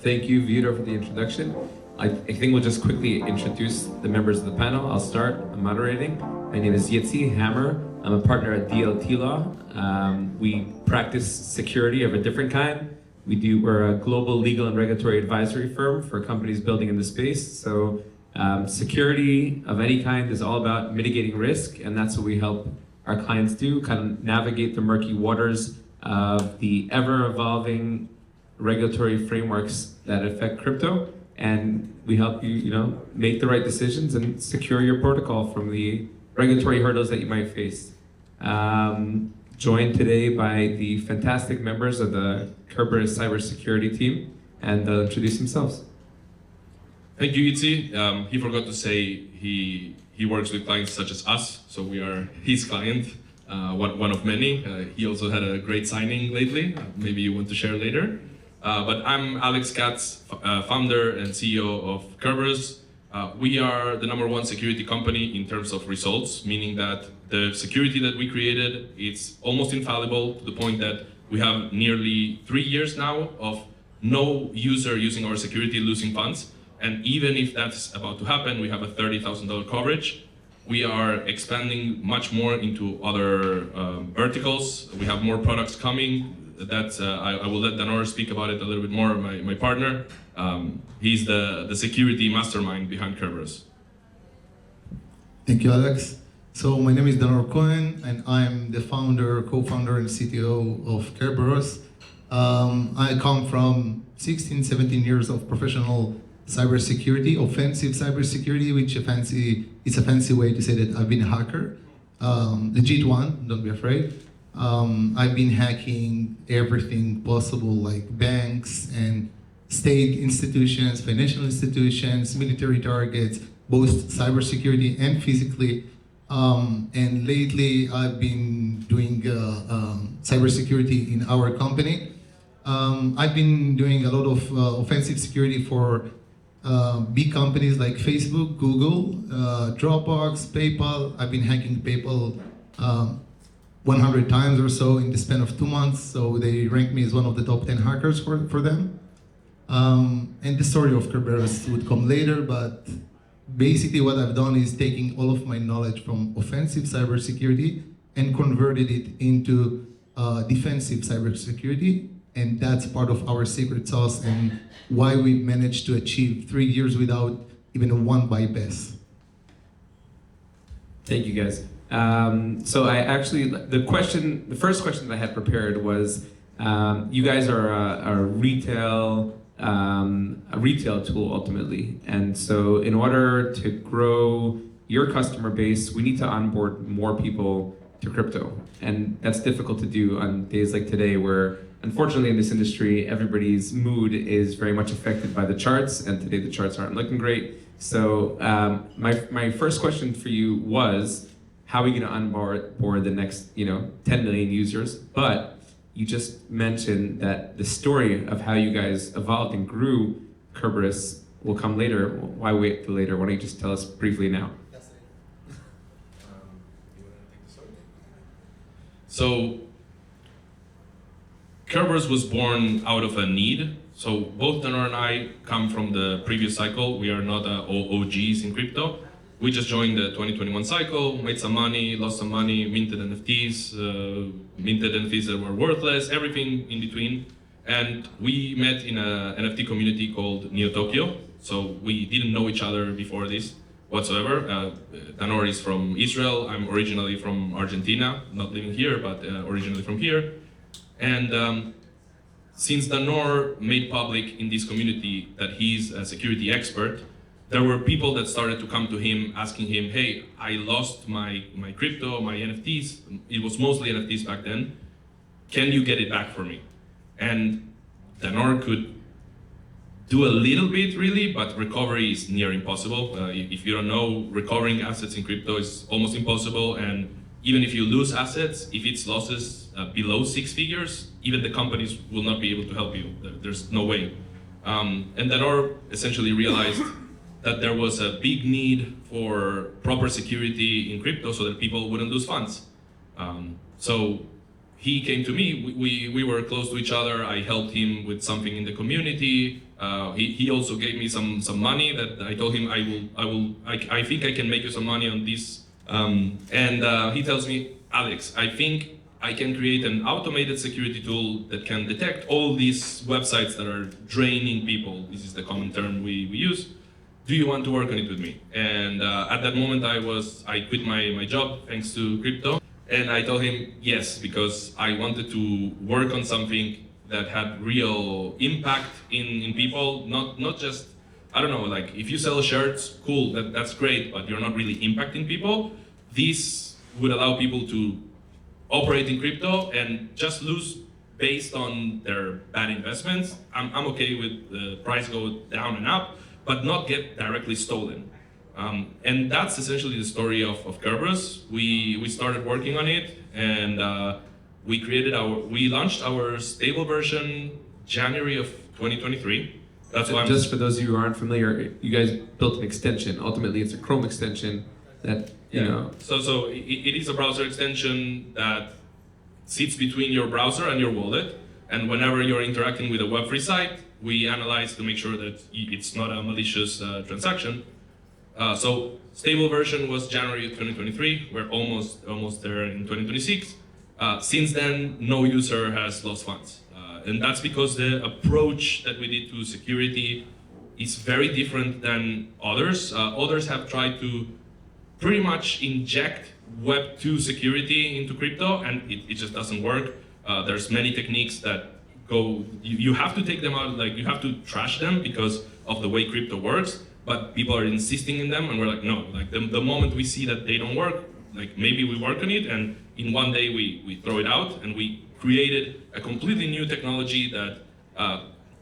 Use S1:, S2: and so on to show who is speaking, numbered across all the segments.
S1: Thank you, Vito, for the introduction. I think we'll just quickly introduce the members of the panel. I'll start. I'm moderating. My name is Yitzy Hammer. I'm a partner at DLT Law. We practice security of a different kind. We're a global legal and regulatory advisory firm for companies building in the space. So security of any kind is all about mitigating risk, and that's what we help our clients do, kind of navigate the murky waters of the ever-evolving regulatory frameworks that affect crypto. And we help you, make the right decisions and secure your protocol from the regulatory hurdles that you might face. Joined today by the fantastic members of the Kerberus Cyber Security team, and they'll introduce themselves.
S2: Thank you, Yitzy. He forgot to say he works with clients such as us, so we are his client, one of many. He also had a great signing lately. Maybe you want to share later. But I'm Alex Katz, founder and CEO of Kerberus. We are the #1 security company in terms of results, meaning that the security that we created is almost infallible to the point that we have nearly 3 years now of no user using our security losing funds. And even if that's about to happen, we have a $30,000 coverage. We are expanding much more into other verticals. We have more products coming. I will let Danor speak about it a little bit more, my partner. He's the security mastermind behind Kerberus.
S3: Thank you, Alex. So my name is Danor Cohen, and I'm the co-founder and CTO of Kerberus. I come from 16, 17 years of professional cybersecurity, offensive cybersecurity, which is a fancy way to say that I've been a hacker. Legit one, don't be afraid. I've been hacking everything possible, like banks and state institutions, financial institutions, military targets, both cybersecurity and physically. And lately, I've been doing cybersecurity in our company. I've been doing a lot of offensive security for big companies like Facebook, Google, Dropbox, PayPal. I've been hacking PayPal 100 times or so in the span of 2 months, so they rank me as one of the top 10 hackers for them. And the story of Kerberus would come later, but basically what I've done is taking all of my knowledge from offensive cybersecurity and converted it into defensive cybersecurity, and that's part of our secret sauce and why we managed to achieve 3 years without even one bypass.
S1: Thank you, guys. So the first question that I had prepared was, you guys are a retail tool ultimately, and so in order to grow your customer base, we need to onboard more people to crypto, and that's difficult to do on days like today, where unfortunately in this industry everybody's mood is very much affected by the charts, and today the charts aren't looking great. So my first question for you was, how are we going to onboard the next 10 million users? But you just mentioned that the story of how you guys evolved and grew Kerberus will come later. Why wait till later? Why don't you just tell us briefly now?
S2: So Kerberus was born out of a need. So both Danor and I come from the previous cycle. We are not OGs in crypto. We just joined the 2021 cycle, made some money, lost some money, minted NFTs that were worthless, everything in between. And we met in an NFT community called Neo Tokyo. So we didn't know each other before this whatsoever. Danor is from Israel. I'm originally from Argentina, not living here, but originally from here. And since Danor made public in this community that he's a security expert, there were people that started to come to him asking him, hey, I lost my crypto, my NFTs. It was mostly NFTs back then. Can you get it back for me? And Danor could do a little bit really, but recovery is near impossible. If you don't know, recovering assets in crypto is almost impossible. And even if you lose assets, if it's losses below 6 figures, even the companies will not be able to help you. There's no way. And Danor essentially realized that there was a big need for proper security in crypto so that people wouldn't lose funds. So he came to me. We were close to each other. I helped him with something in the community. He also gave me some money that I told him I think I can make you some money on this. He tells me, Alex, I think I can create an automated security tool that can detect all these websites that are draining people. This is the common term we use. Do you want to work on it with me? And at that moment I quit my job thanks to crypto. And I told him yes, because I wanted to work on something that had real impact in people, not just, I don't know, like if you sell shirts, cool, that's great, but you're not really impacting people. This would allow people to operate in crypto and just lose based on their bad investments. I'm okay with the price go down and up, but not get directly stolen. And that's essentially the story of Kerberus. We started working on it, and we launched our stable version January of 2023. That's why
S1: just for those of you who aren't familiar, you guys built an extension. Ultimately, it's a Chrome extension that you know.
S2: So it is a browser extension that sits between your browser and your wallet, and whenever you're interacting with a Web3 site, we analyze to make sure that it's not a malicious transaction. So stable version was January of 2023. We're almost there in 2026. Since then, no user has lost funds. And that's because the approach that we did to security is very different than others. Others have tried to pretty much inject Web 2 security into crypto, and it just doesn't work. There's many techniques that you have to take them out, like you have to trash them because of the way crypto works, but people are insisting in them, and we're like, no, like the moment we see that they don't work, like maybe we work on it, and in one day we throw it out, and we created a completely new technology that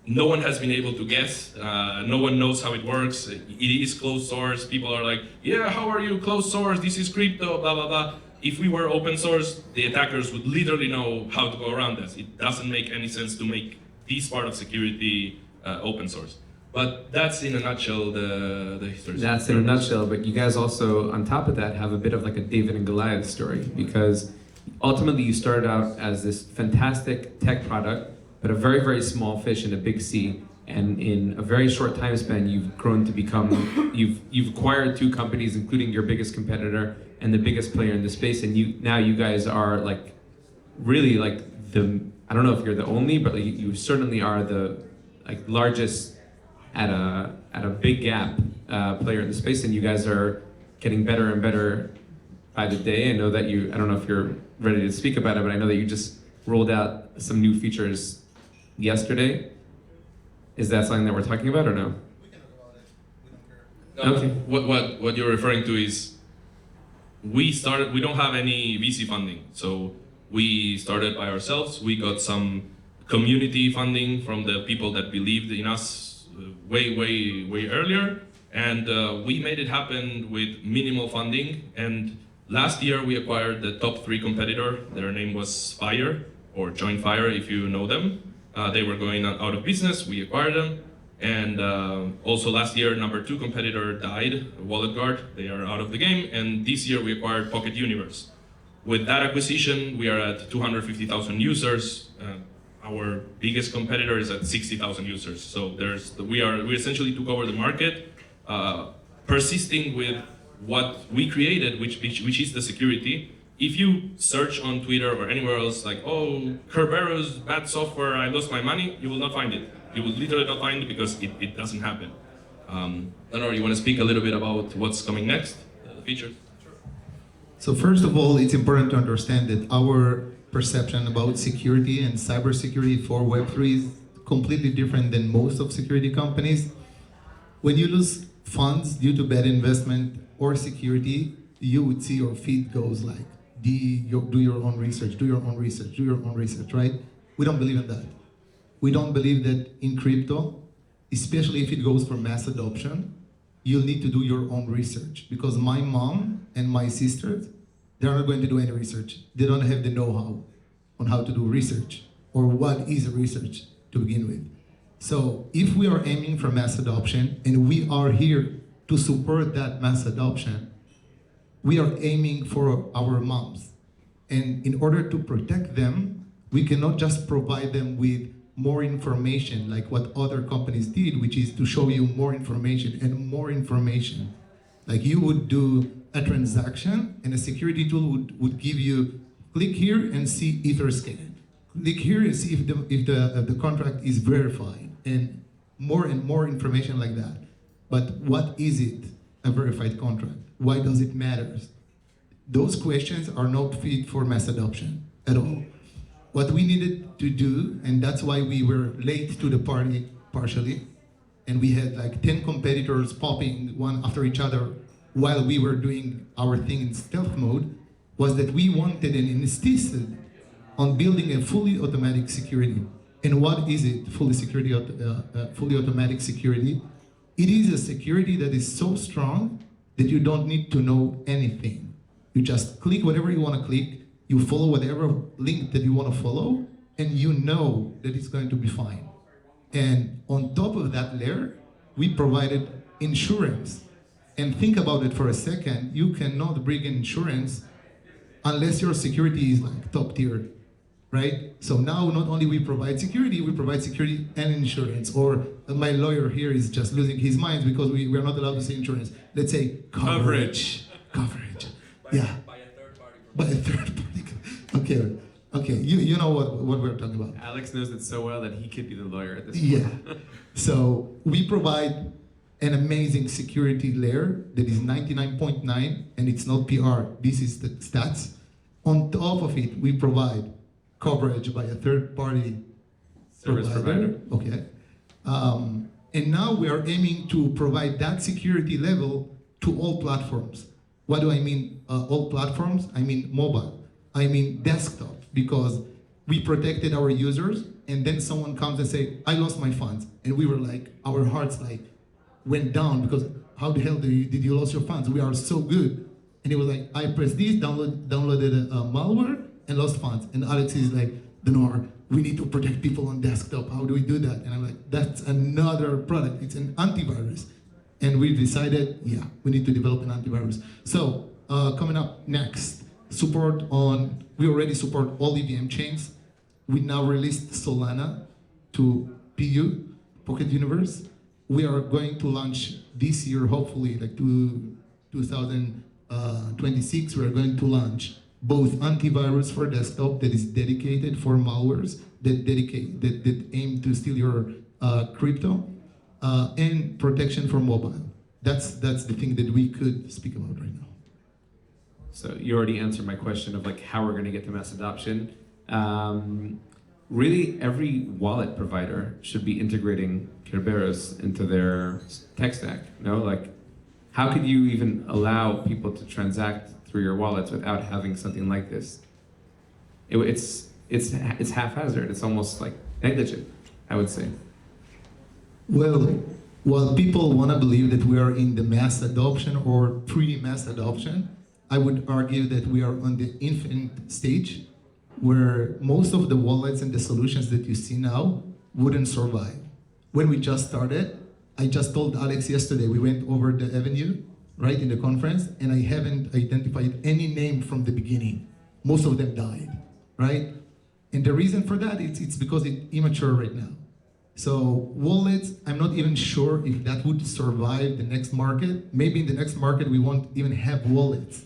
S2: no one has been able to guess. No one knows how it works. It is closed source. People are like, yeah, how are you closed source? This is crypto, blah, blah, blah. If we were open source, the attackers would literally know how to go around us. It doesn't make any sense to make this part of security open source. But that's in a nutshell the history.
S1: That's in a nutshell, but you guys also, on top of that, have a bit of like a David and Goliath story, because ultimately you started out as this fantastic tech product, but a very, very small fish in a big sea. And in a very short time span, you've grown to become, you've acquired two companies, including your biggest competitor and the biggest player in the space. And now you guys are like, really like I don't know if you're the only, but like you certainly are the like largest at a big gap player in the space. And you guys are getting better and better by the day. I know that I don't know if you're ready to speak about it, but I know that you just rolled out some new features yesterday. Is that something that we're talking about or no?
S3: We can talk about it. We don't care.
S2: Okay. What you're referring to is we don't have any VC funding. So we started by ourselves. We got some community funding from the people that believed in us way earlier. And we made it happen with minimal funding. And last year we acquired the top 3 competitor. Their name was Fire, or Join Fire if you know them. They were going out of business, we acquired them. And also last year, number 2 competitor died, Wallet Guard. They are out of the game. And this year we acquired Pocket Universe. With that acquisition, we are at 250,000 users. Our biggest competitor is at 60,000 users. So we essentially took over the market, persisting with what we created, which is the security. If you search on Twitter or anywhere else, like, oh, Kerberus, bad software, I lost my money, you will not find it. You will literally not find it because it doesn't happen. Danor, you want to speak a little bit about what's coming next, the features?
S3: So first of all, it's important to understand that our perception about security and cybersecurity for Web3 is completely different than most of security companies. When you lose funds due to bad investment or security, you would see your feed goes like, do your own research, do your own research, do your own research, right? We don't believe in that. We don't believe that in crypto, especially if it goes for mass adoption, you'll need to do your own research, because my mom and my sisters, they're not going to do any research. They don't have the know-how on how to do research or what is research to begin with. So if we are aiming for mass adoption and we are here to support that mass adoption, we are aiming for our moms And in order to protect them, we cannot just provide them with more information like what other companies did, which is to show you more information and more information. Like you would do a transaction and a security tool would give you, click here and see Etherscan. Click here and see if the contract is verified, and more information like that. But what is it, a verified contract? Why does it matter? Those questions are not fit for mass adoption at all. What we needed to do, and that's why we were late to the party partially, and we had like 10 competitors popping one after each other while we were doing our thing in stealth mode, was that we wanted and insisted on building a fully automatic security. And what is it, fully automatic security? It is a security that is so strong that you don't need to know anything. You just click whatever you want to click, you follow whatever link that you want to follow, and you know that it's going to be fine. And on top of that layer, we provided insurance. And think about it for a second, you cannot bring in insurance unless your security is like top tier, right? So now not only we provide security and insurance. Or my lawyer here is just losing his mind because we're not allowed to say insurance. Let's say coverage. Yeah. By a third party. Okay. You know what we're talking about.
S1: Alex knows it so well that he could be the lawyer at this point.
S3: Yeah. So we provide an amazing security layer that is 99.9, and it's not PR. This is the stats. On top of it, we provide coverage by a third-party
S1: service provider.
S3: Okay. And now we are aiming to provide that security level to all platforms. What do I mean, all platforms? I mean mobile. I mean desktop, because we protected our users, and then someone comes and say, I lost my funds. And we were like, our hearts like went down, because how the hell did you lose your funds? We are so good. And he was like, I pressed this, downloaded a malware, and lost funds. And Alex is like, Danor, we need to protect people on desktop. How do we do that? And I'm like, that's another product. It's an antivirus. And we decided, yeah, we need to develop an antivirus. So coming up next, we already support all EVM chains. We now released Solana to PU, Pocket Universe. We are going to launch this year, hopefully, like 2026, we are going to launch both antivirus for desktop that is dedicated for malwares that aim to steal your crypto, and protection for mobile. That's the thing that we could speak about right now.
S1: So you already answered my question of like how we're going to get to mass adoption. Really, every wallet provider should be integrating Kerberus into their tech stack. No, like how could you even allow people to transact through your wallets without having something like this? It's haphazard. It's almost like negligent, I would say.
S3: Well, while people want to believe that we are in the mass adoption or pre-mass adoption, I would argue that we are on the infant stage, where most of the wallets and the solutions that you see now wouldn't survive. When we just started, I just told Alex yesterday, we went over the avenue, right, in the conference, and I haven't identified any name from the beginning. Most of them died, right? And the reason for that, it's because it's immature right now. So wallets, I'm not even sure if that would survive the next market. Maybe in the next market, we won't even have wallets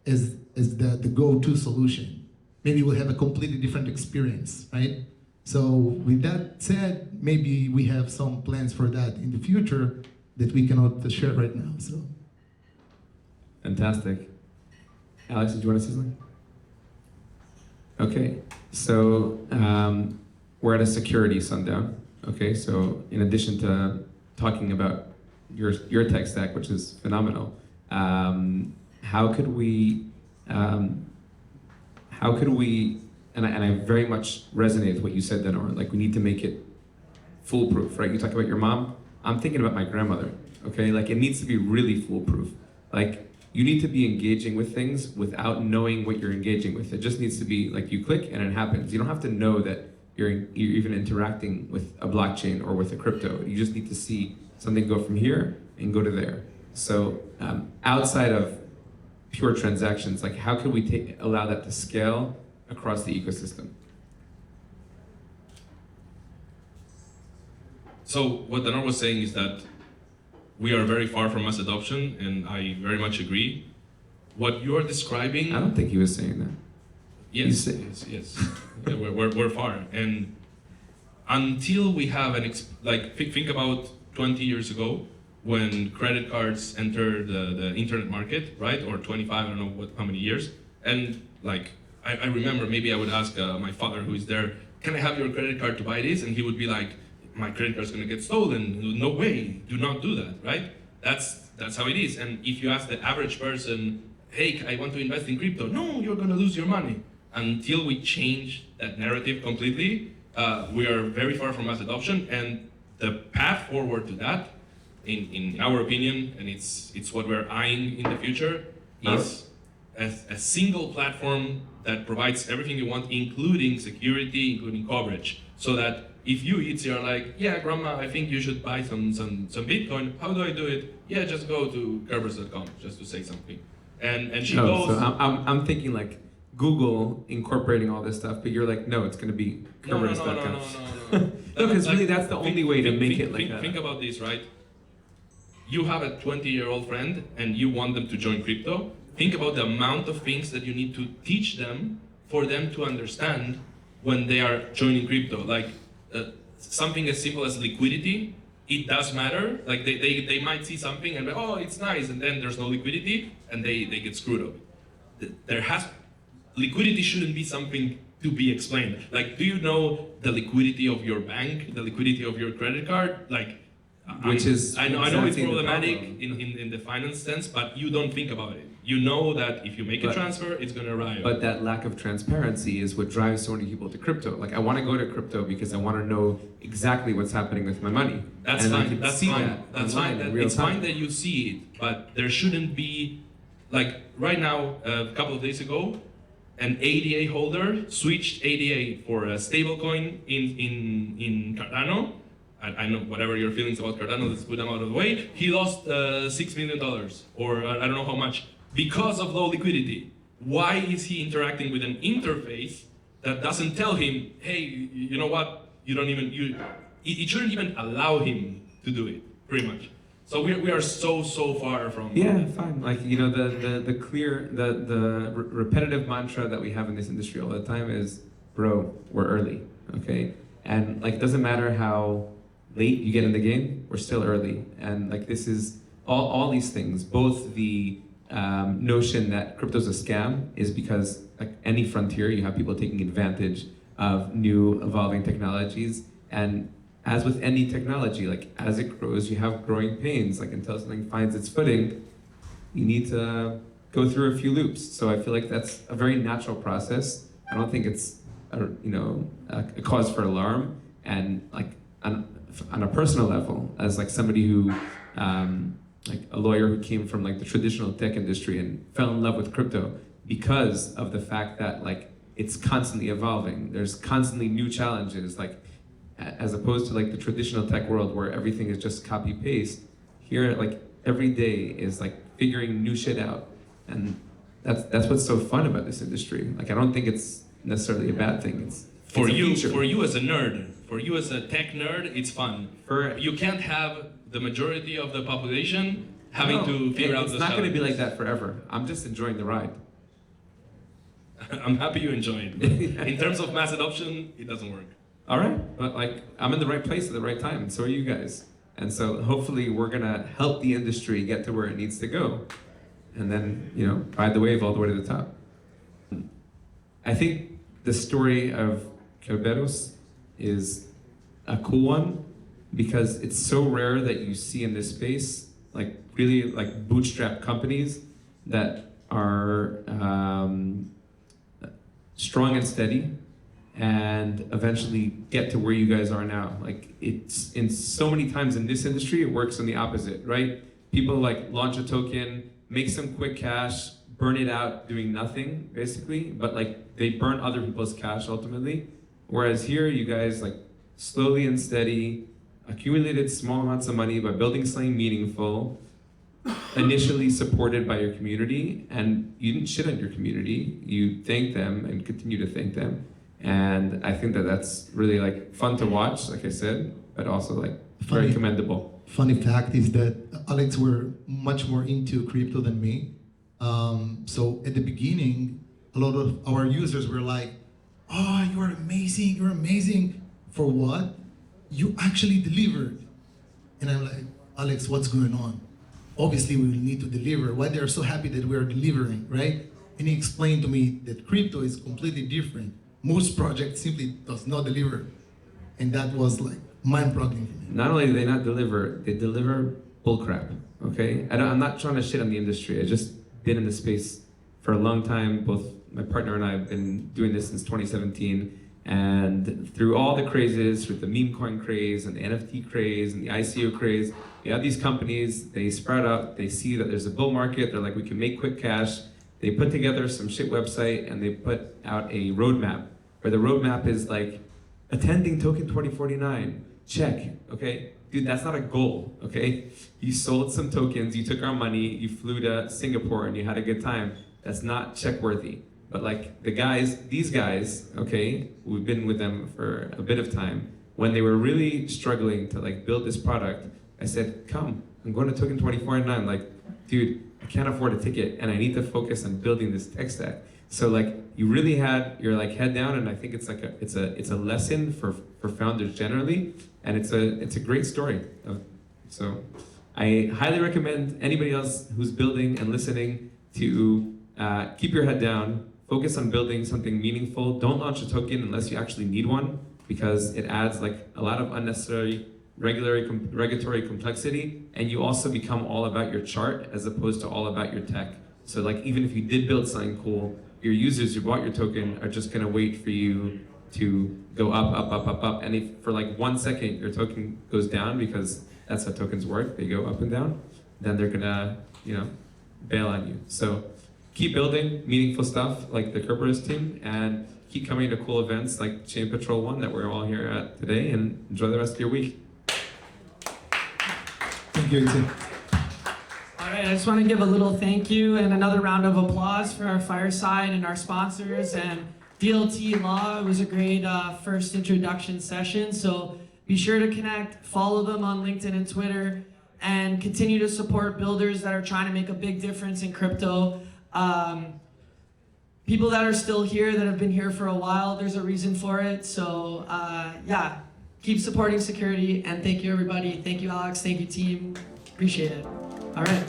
S3: as the go-to solution. Maybe we'll have a completely different experience, right? So with that said, maybe we have some plans for that in the future that we cannot share right now. So,
S1: fantastic. Alex, did you want to say something? Okay, so we're at a security sundown. Okay, so in addition to talking about your tech stack, which is phenomenal, how could we, and I very much resonate with what you said, Danor, like we need to make it foolproof, right? You talk about your mom, I'm thinking about my grandmother, okay? Like it needs to be really foolproof. Like you need to be engaging with things without knowing what you're engaging with. It just needs to be like you click and it happens. You don't have to know that you're even interacting with a blockchain or with a crypto. You just need to see something go from here and go to there. So outside of pure transactions? Like, how can we allow that to scale across the ecosystem?
S2: So what Danor was saying is that we are very far from mass adoption, and I very much agree. What you are describing...
S1: I don't think he was saying that.
S2: Yes. Yeah, we're far. And until we have think about 20 years ago, when credit cards entered the internet market, right? Or 25, I don't know how many years. And like, I remember maybe I would ask my father who is there, can I have your credit card to buy this? And he would be like, my credit card's gonna get stolen. No way, do not do that, right? That's how it is. And if you ask the average person, hey, I want to invest in crypto. No, you're gonna lose your money. Until we change that narrative completely, we are very far from mass adoption. And the path forward to that, in our opinion, and it's what we're eyeing in the future, is a single platform that provides everything you want, including security, including coverage, so that if you, Yitzy, are like, yeah, grandma, I think you should buy some Bitcoin, how do I do it? Yeah, just go to Kerberus.com, just to say something. And she goes...
S1: So I'm thinking like Google incorporating all this stuff, but you're like, no, it's going to be Kerberus.com.
S2: No.
S1: No, because really that's the only way to make it like that.
S2: Think about this, right? You have a 20-year-old friend and you want them to join crypto. Think about the amount of things that you need to teach them for them to understand when they are joining crypto. Like something as simple as liquidity, it does matter. Like they might see something and oh, it's nice, and then there's no liquidity and they get screwed up. Liquidity shouldn't be something to be explained. Like, do you know the liquidity of your bank, the liquidity of your credit card? Like,
S1: which is
S2: I know it's problematic in the finance sense, but you don't think about it. You know that if you make a transfer, it's going to arrive.
S1: But that lack of transparency is what drives so many people to crypto. Like, I want to go to crypto because I want to know exactly what's happening with my money.
S2: That's fine. That's fine. It's fine that you see it, but there shouldn't be, like, right now, a couple of days ago, an ADA holder switched ADA for a stablecoin in Cardano. I know whatever your feelings about Cardano, let's put them out of the way. He lost $6 million, or I don't know how much, because of low liquidity. Why is he interacting with an interface that doesn't tell him, hey, you know what? It shouldn't even allow him to do it, pretty much. So we are so far from...
S1: Yeah, fine. Like, you know, the repetitive mantra that we have in this industry all the time is, bro, we're early, okay? And like, doesn't matter how late you get in the game, we're still early. And like, this is all these things, both the notion that crypto's a scam is because like any frontier, you have people taking advantage of new evolving technologies. And as with any technology, like as it grows, you have growing pains. Like until something finds its footing, you need to go through a few loops. So I feel like that's a very natural process. I don't think it's a cause for alarm. And like on a personal level, as like somebody who, like a lawyer who came from like the traditional tech industry and fell in love with crypto because of the fact that like it's constantly evolving. There's constantly new challenges. Like, as opposed to like the traditional tech world where everything is just copy paste, here like every day is like figuring new shit out, and that's what's so fun about this industry. Like I don't think it's necessarily a bad thing. It's
S2: for you as a nerd, for you as a tech nerd, it's fun. You can't have the majority of the population having to figure out. It's
S1: not going to be like that forever. I'm just enjoying the ride.
S2: I'm happy you enjoy it. In terms of mass adoption, it doesn't work.
S1: All right, but like I'm in the right place at the right time, and so are you guys. And so hopefully we're gonna help the industry get to where it needs to go, and then ride the wave all the way to the top. I think the story of Kerberus is a cool one because it's so rare that you see in this space like really like bootstrap companies that are strong and steady, and eventually get to where you guys are now. Like it's in so many times in this industry, it works on the opposite, right? People like launch a token, make some quick cash, burn it out doing nothing basically, but like they burn other people's cash ultimately. Whereas here you guys like slowly and steady accumulated small amounts of money by building something meaningful, initially supported by your community, and you didn't shit on your community. You thanked them and continue to thank them. And I think that that's really like fun to watch, like I said, but also like very commendable.
S3: Funny fact is that Alex were much more into crypto than me. So at the beginning, a lot of our users were like, "Oh, you are amazing! You're amazing!" For what? You actually delivered. And I'm like, Alex, what's going on? Obviously, we will need to deliver. Why they are so happy that we are delivering, right? And he explained to me that crypto is completely different. Most projects simply does not deliver. And that was like mind-boggling for me.
S1: Not only do they not deliver, they deliver bullcrap, okay? I'm not trying to shit on the industry. I just been in the space for a long time. Both my partner and I have been doing this since 2017. And through all the crazes, through the meme coin craze and the NFT craze and the ICO craze, you have these companies, they sprout up, they see that there's a bull market, they're like, we can make quick cash. They put together some shit website and they put out a roadmap, where the roadmap is like, attending token 2049, check, okay? Dude, that's not a goal, okay? You sold some tokens, you took our money, you flew to Singapore and you had a good time. That's not check worthy. But like these guys, okay, we've been with them for a bit of time. When they were really struggling to like build this product, I said, come, I'm going to token 2049. Like, dude, I can't afford a ticket and I need to focus on building this tech stack. So like you really had your like head down, and I think it's like it's a lesson for founders generally, and it's a great story. So I highly recommend anybody else who's building and listening to keep your head down, focus on building something meaningful. Don't launch a token unless you actually need one, because it adds like a lot of unnecessary regulatory complexity, and you also become all about your chart as opposed to all about your tech. So like even if you did build something cool, your users who bought your token are just gonna wait for you to go up, and if for like 1 second your token goes down, because that's how tokens work, they go up and down, then they're gonna, bail on you. So keep building meaningful stuff like the Kerberus team, and keep coming to cool events like Chain Patrol 1 that we're all here at today, and enjoy the rest of your week.
S3: Thank you, Yitzy.
S4: All right, I just want to give a little thank you and another round of applause for our Fireside and our sponsors and DLT Law. It was a great first introduction session. So be sure to connect, follow them on LinkedIn and Twitter, and continue to support builders that are trying to make a big difference in crypto. People that are still here, that have been here for a while, there's a reason for it. So yeah, keep supporting security, and thank you everybody. Thank you, Alex. Thank you, team. Appreciate it. All right.